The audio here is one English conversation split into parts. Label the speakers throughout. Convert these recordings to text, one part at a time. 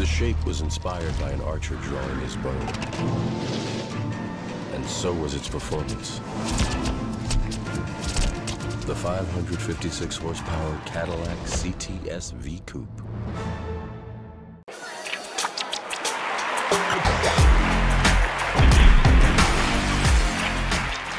Speaker 1: The shape was inspired by an archer drawing his bow. And so was its performance. The 556 horsepower Cadillac CTS V Coupe.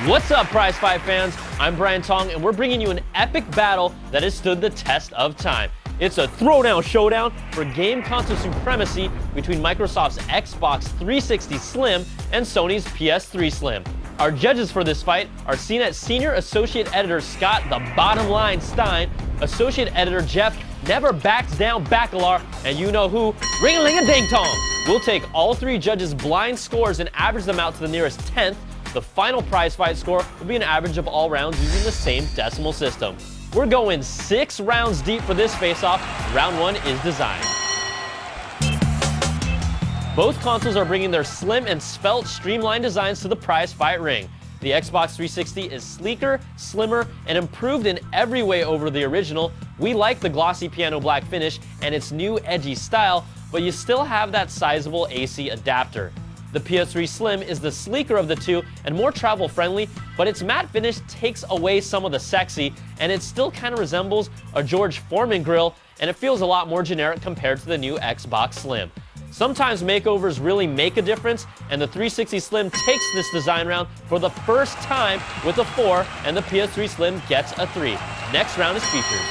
Speaker 2: What's up, Prize Fight fans? I'm Brian Tong, and we're bringing you an epic battle that has stood the test of time. It's a throwdown showdown for game console supremacy between Microsoft's Xbox 360 Slim and Sony's PS3 Slim. Our judges for this fight are CNET Senior Associate Editor Scott "The Bottom Line" Stein, Associate Editor Jeff "Never Backs Down" Bacalar, and you know who, Ring-a-ling-a-ding-tong. We'll take all three judges' blind scores and average them out to the nearest 10th. The final prize fight score will be an average of all rounds using the same decimal system. We're going 6 rounds deep for this face-off. Round 1 is designed. Both consoles are bringing their slim and svelte streamlined designs to the prize fight ring. The Xbox 360 is sleeker, slimmer, and improved in every way over the original. We like the glossy piano black finish and its new edgy style, but you still have that sizable AC adapter. The PS3 Slim is the sleeker of the two and more travel-friendly, but its matte finish takes away some of the sexy, and it still kind of resembles a George Foreman grill, and it feels a lot more generic compared to the new Xbox Slim. Sometimes makeovers really make a difference, and the 360 Slim takes this design round for the first time with a 4, and the PS3 Slim gets a 3. Next round is features.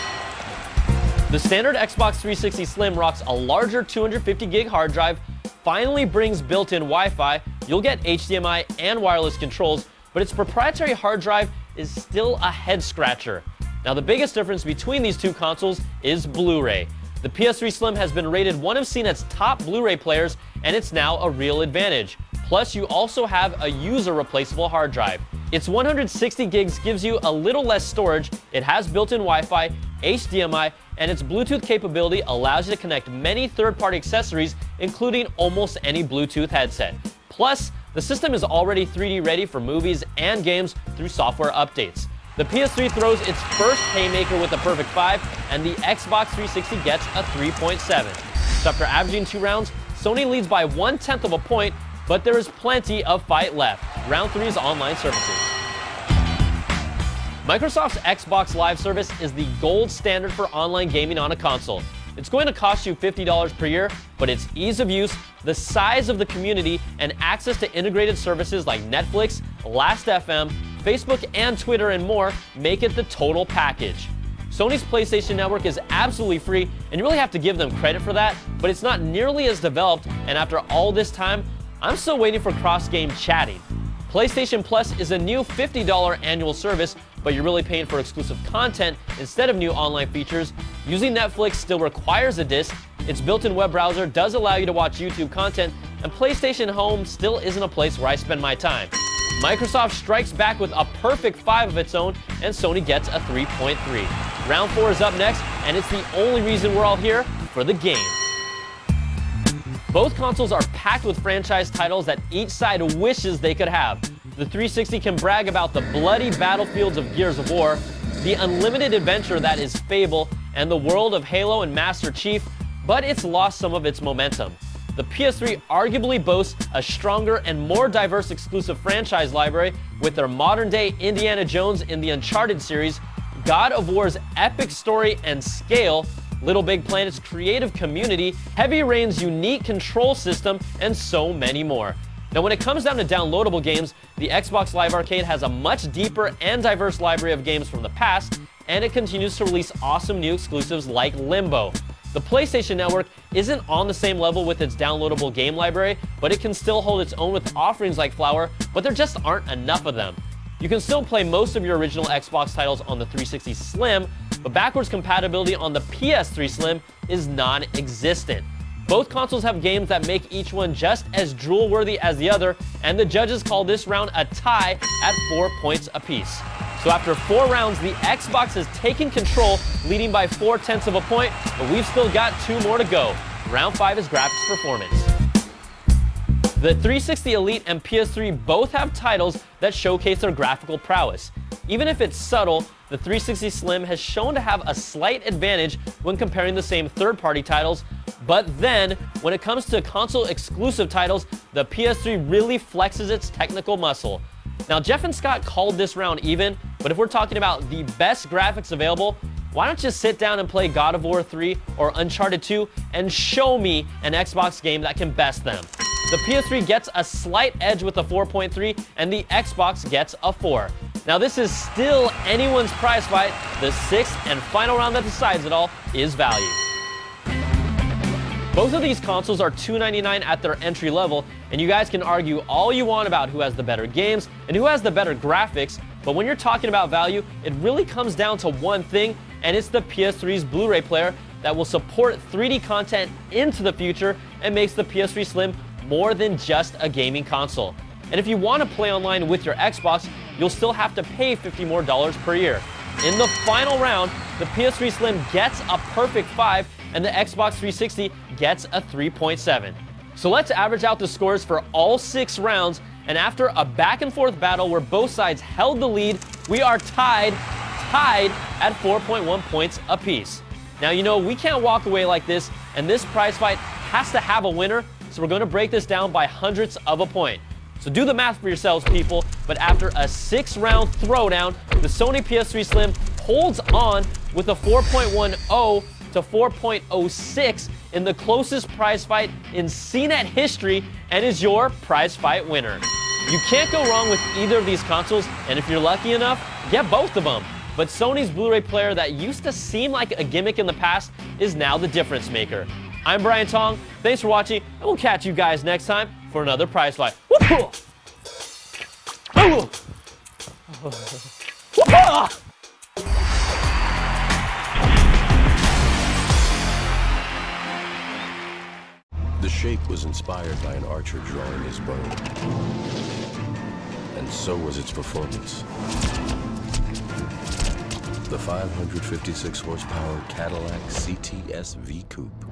Speaker 2: The standard Xbox 360 Slim rocks a larger 250 gig hard drive, finally brings built-in Wi-Fi, you'll get HDMI and wireless controls, but its proprietary hard drive is still a head-scratcher. Now, the biggest difference between these two consoles is Blu-ray. The PS3 Slim has been rated one of CNET's top Blu-ray players, and it's now a real advantage. Plus, you also have a user-replaceable hard drive. Its 160 gigs gives you a little less storage, it has built-in Wi-Fi, HDMI, and its Bluetooth capability allows you to connect many third-party accessories, including almost any Bluetooth headset. Plus, the system is already 3D ready for movies and games through software updates. The PS3 throws its first haymaker with a perfect 5, and the Xbox 360 gets a 3.7. So after averaging 2 rounds, Sony leads by 1/10 of a point, but there is plenty of fight left. Round 3 is online services. Microsoft's Xbox Live service is the gold standard for online gaming on a console. It's going to cost you $50 per year, but its ease of use, the size of the community, and access to integrated services like Netflix, Last.fm, Facebook, and Twitter, and more make it the total package. Sony's PlayStation Network is absolutely free, and you really have to give them credit for that, but it's not nearly as developed, and after all this time, I'm still waiting for cross-game chatting. PlayStation Plus is a new $50 annual service, but you're really paying for exclusive content instead of new online features. Using Netflix still requires a disc, its built-in web browser does allow you to watch YouTube content, and PlayStation Home still isn't a place where I spend my time. Microsoft strikes back with a perfect 5 of its own, and Sony gets a 3.3. Round 4 is up next, and it's the only reason we're all here, for the game. Both consoles are packed with franchise titles that each side wishes they could have. The 360 can brag about the bloody battlefields of Gears of War, the unlimited adventure that is Fable, and the world of Halo and Master Chief, but it's lost some of its momentum. The PS3 arguably boasts a stronger and more diverse exclusive franchise library with their modern-day Indiana Jones in the Uncharted series, God of War's epic story and scale, Little Big Planet's creative community, Heavy Rain's unique control system, and so many more. Now, when it comes down to downloadable games, the Xbox Live Arcade has a much deeper and diverse library of games from the past, and it continues to release awesome new exclusives like Limbo. The PlayStation Network isn't on the same level with its downloadable game library, but it can still hold its own with offerings like Flower, but there just aren't enough of them. You can still play most of your original Xbox titles on the 360 Slim, but backwards compatibility on the PS3 Slim is non-existent. Both consoles have games that make each one just as drool-worthy as the other, and the judges call this round a tie at 4 points apiece. So after 4 rounds, the Xbox has taken control, leading by 4/10 of a point, but we've still got 2 more to go. Round 5 is graphics performance. The 360 Elite and PS3 both have titles that showcase their graphical prowess. Even if it's subtle, the 360 Slim has shown to have a slight advantage when comparing the same third-party titles, but then, when it comes to console-exclusive titles, the PS3 really flexes its technical muscle. Now, Jeff and Scott called this round even, but if we're talking about the best graphics available, why don't you sit down and play God of War 3 or Uncharted 2 and show me an Xbox game that can best them? The PS3 gets a slight edge with a 4.3, and the Xbox gets a 4. Now, this is still anyone's prize fight. The sixth and final round that decides it all is value. Both of these consoles are $299 at their entry level, and you guys can argue all you want about who has the better games and who has the better graphics, but when you're talking about value, it really comes down to one thing, and it's the PS3's Blu-ray player that will support 3D content into the future and makes the PS3 Slim more than just a gaming console. And if you want to play online with your Xbox, you'll still have to pay $50 more per year. In the final round, the PS3 Slim gets a perfect 5, and the Xbox 360 gets a 3.7. So let's average out the scores for all 6 rounds, and after a back-and-forth battle where both sides held the lead, we are tied at 4.1 points apiece. Now, you know, we can't walk away like this, and this prize fight has to have a winner, so we're going to break this down by hundredths of a point. So do the math for yourselves, people, but after a 6-round throwdown, the Sony PS3 Slim holds on with a 4.10 to 4.06 in the closest prize fight in CNET history and is your prize fight winner. You can't go wrong with either of these consoles, and if you're lucky enough, get both of them. But Sony's Blu-ray player that used to seem like a gimmick in the past is now the difference maker. I'm Brian Tong, thanks for watching, and we'll catch you guys next time for another prize fight.
Speaker 1: The shape was inspired by an archer drawing his bow. And so was its performance. The 556 horsepower Cadillac CTS V Coupe.